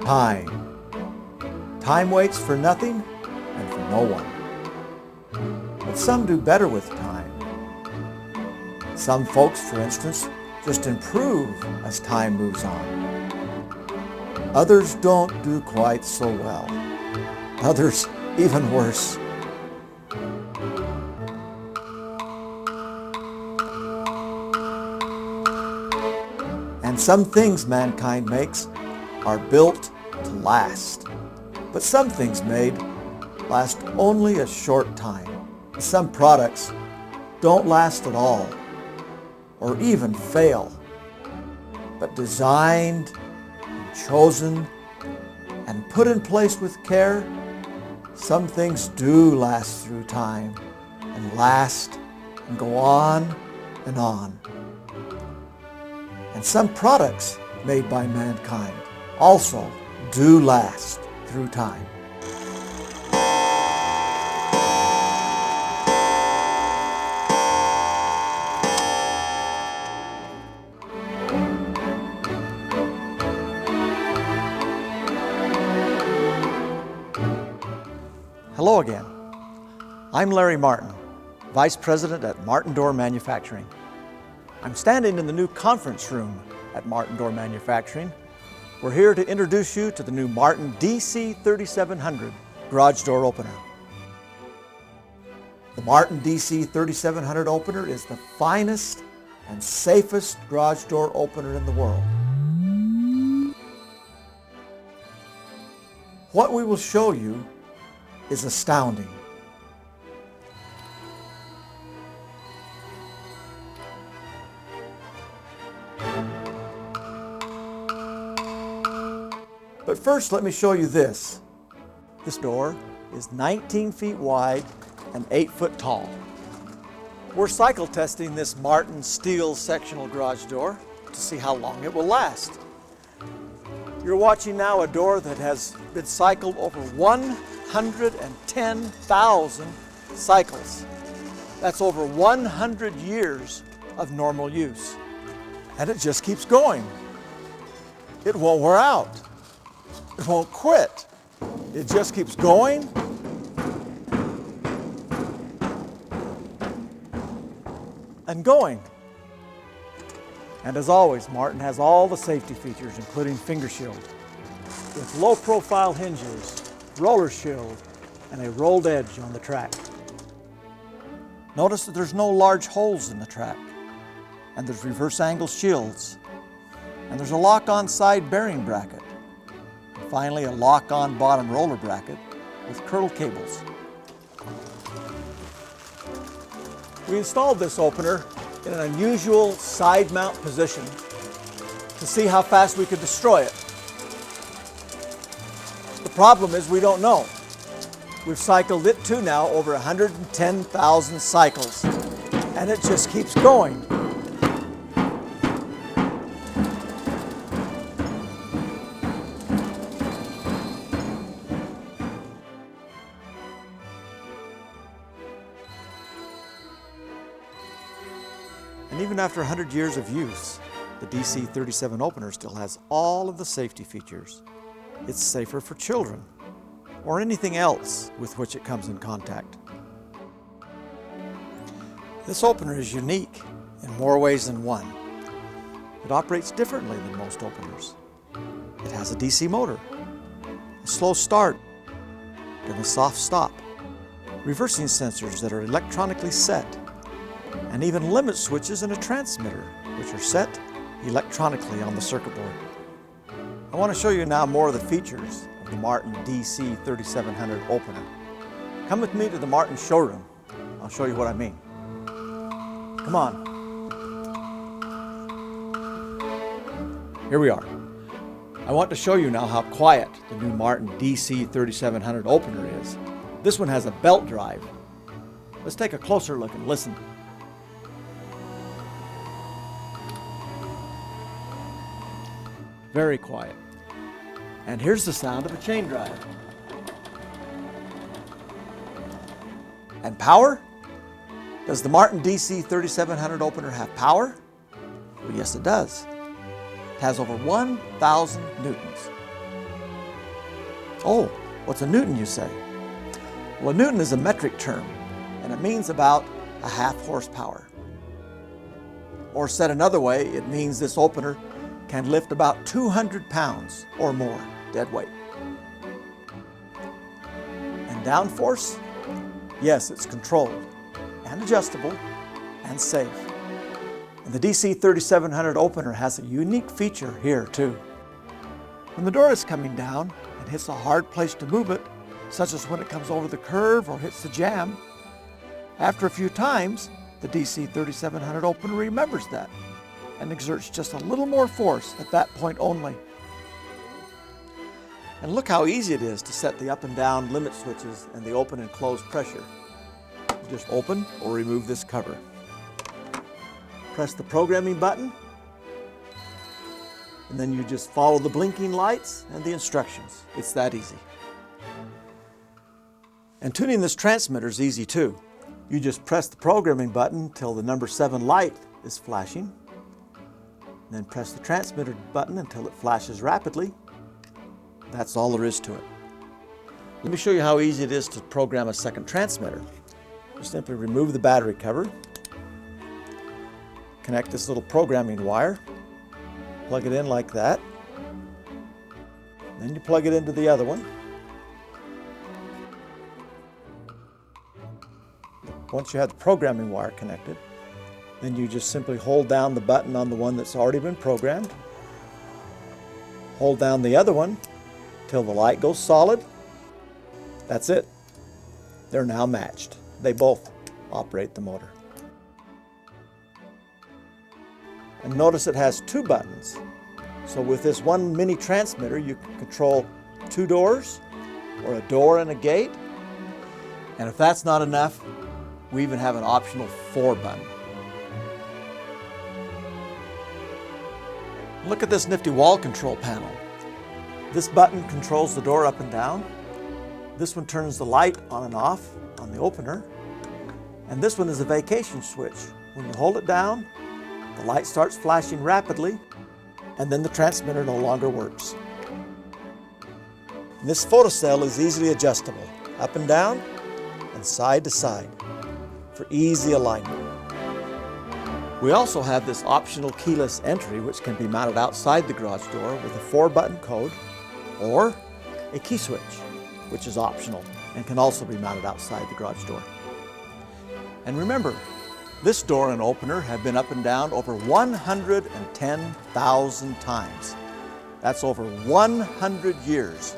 Time. Time waits for nothing and for no one. But some do better with time. Some folks, for instance, just improve as time moves on. Others don't do quite so well. Others even worse. And some things mankind makes are built to last. But some things made last only a short time. Some products don't last at all, or even fail. But designed and chosen and put in place with care, some things do last through time and last and go on and on. And some products made by mankind also do last through time. Hello again. I'm Larry Martin, Vice President at Martin Door Manufacturing. I'm standing in the new conference room at Martin Door Manufacturing. We're here to introduce you to the new Martin DC3700 garage door opener. The Martin DC3700 opener is the finest and safest garage door opener in the world. What we will show you is astounding. But first, let me show you this. This door is 19 feet wide and 8 foot tall. We're cycle testing this Martin steel sectional garage door to see how long it will last. You're watching now a door that has been cycled over 110,000 cycles. That's over 100 years of normal use. And it just keeps going. It won't wear out. It won't quit. It just keeps going and going. And as always, Martin has all the safety features, including finger shield, with low profile hinges, roller shield, and a rolled edge on the track. Notice that there's no large holes in the track, and there's reverse angle shields, and there's a lock-on side bearing bracket. Finally, a lock-on bottom roller bracket with curled cables. We installed this opener in an unusual side mount position to see how fast we could destroy it. The problem is we don't know. We've cycled it to now over 110,000 cycles, and it just keeps going. And even after 100 years of use, the DC37 opener still has all of the safety features. It's safer for children or anything else with which it comes in contact. This opener is unique in more ways than one. It operates differently than most openers. It has a DC motor, a slow start, and a soft stop, reversing sensors that are electronically set, and even limit switches and a transmitter, which are set electronically on the circuit board. I want to show you now more of the features of the Martin DC3700 opener. Come with me to the Martin showroom. I'll show you what I mean. Come on. Here we are. I want to show you now how quiet the new Martin DC3700 opener is. This one has a belt drive. Let's take a closer look and listen. Very quiet. And here's the sound of a chain drive. And power? Does the Martin DC3700 opener have power? Well, yes, it does. It has over 1,000 newtons. Oh, what's a Newton, you say? Well, a Newton is a metric term, and it means about a half horsepower. Or said another way, it means this opener can lift about 200 pounds or more dead weight. And downforce? Yes, it's controlled and adjustable and safe. And the DC3700 opener has a unique feature here too. When the door is coming down and hits a hard place to move it, such as when it comes over the curve or hits the jamb, after a few times, the DC3700 opener remembers that and exerts just a little more force at that point only. And look how easy it is to set the up and down limit switches and the open and close pressure. You just open or remove this cover. Press the programming button, and then you just follow the blinking lights and the instructions. It's that easy. And tuning this transmitter is easy too. You just press the programming button till the number 7 light is flashing. Then press the transmitter button until it flashes rapidly. That's all there is to it. Let me show you how easy it is to program a second transmitter. You simply remove the battery cover, connect this little programming wire, plug it in like that. Then you plug it into the other one. Once you have the programming wire connected, then you just simply hold down the button on the one that's already been programmed. Hold down the other one till the light goes solid. That's it. They're now matched. They both operate the motor. And notice it has 2 buttons. So with this one mini transmitter, you can control 2 doors or a door and a gate. And if that's not enough, we even have an optional 4 button. Look at this nifty wall control panel. This button controls the door up and down. This one turns the light on and off on the opener. And this one is a vacation switch. When you hold it down, the light starts flashing rapidly, and then the transmitter no longer works. And this photocell is easily adjustable, up and down and side to side, for easy alignment. We also have this optional keyless entry which can be mounted outside the garage door with a 4-button code, or a key switch, which is optional and can also be mounted outside the garage door. And remember, this door and opener have been up and down over 110,000 times. That's over 100 years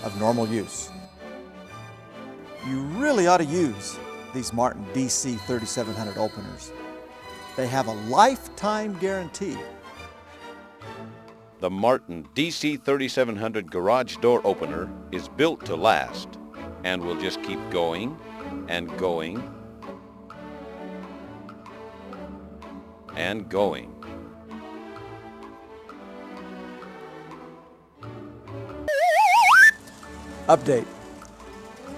of normal use. You really ought to use these Martin DC3700 openers. They have a lifetime guarantee. The Martin DC3700 garage door opener is built to last and will just keep going and going and going. Update.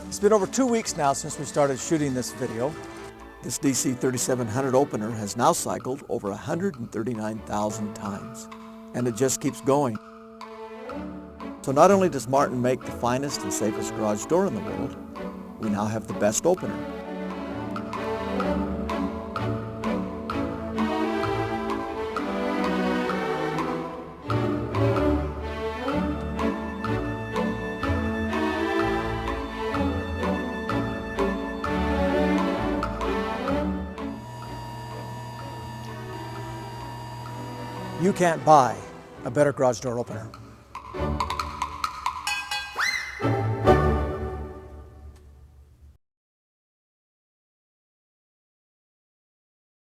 It's been over 2 weeks now since we started shooting this video. This DC3700 opener has now cycled over 139,000 times, and it just keeps going. So not only does Martin make the finest and safest garage door in the world, we now have the best opener. You can't buy a better garage door opener.